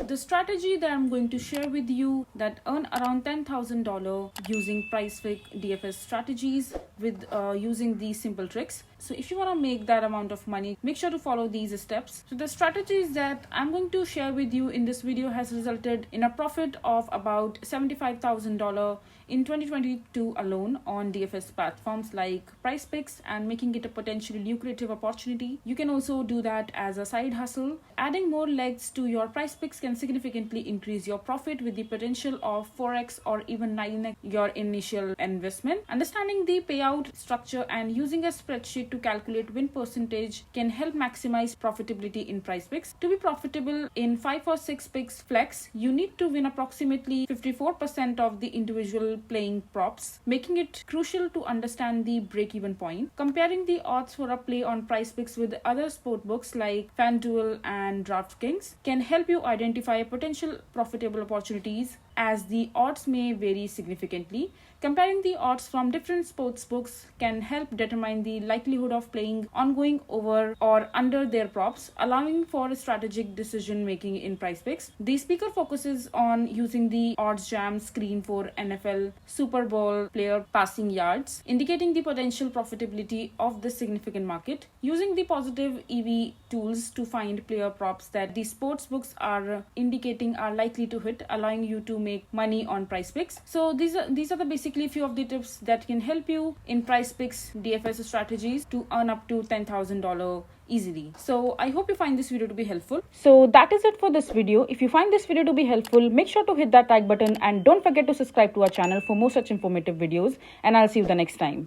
The strategy that I'm going to share with you that earn around $10,000 using PrizePicks DFS strategies with using these simple tricks. So if you want to make that amount of money, make sure to follow these steps. So the strategies that I'm going to share with you in this video has resulted in a profit of about $75,000 in 2022 alone on DFS platforms like PrizePicks, and making it a potentially lucrative opportunity. You can also do that as a side hustle. Adding more legs to your PrizePicks can significantly increase your profit with the potential of 4x or even 9x your initial investment. Understanding the payout structure and using a spreadsheet to calculate win percentage can help maximize profitability in PrizePicks. To be profitable in 5 or 6 picks flex, you need to win approximately 54% of the individual playing props, making it crucial to understand the break-even point. Comparing the odds for a play on PrizePicks with other sportbooks like FanDuel and DraftKings can help you identify potential profitable opportunities, as the odds may vary significantly. Comparing the odds from different sportsbooks can help determine the likelihood of playing ongoing over or under their props, allowing for strategic decision making in PrizePicks. The speaker focuses on using the odds jam screen for NFL Super Bowl player passing yards, indicating the potential profitability of this significant market. Using the positive EV tools to find player props that the sportsbooks are indicating are likely to hit, allowing you to make money on PrizePicks. So these are the basically few of the tips that can help you in PrizePicks DFS strategies to earn up to $10,000 easily. So I hope you find this video to be helpful. So that is it for this video. If you find this video to be helpful, make sure to hit that like button and don't forget to subscribe to our channel for more such informative videos, and I'll see you the next time.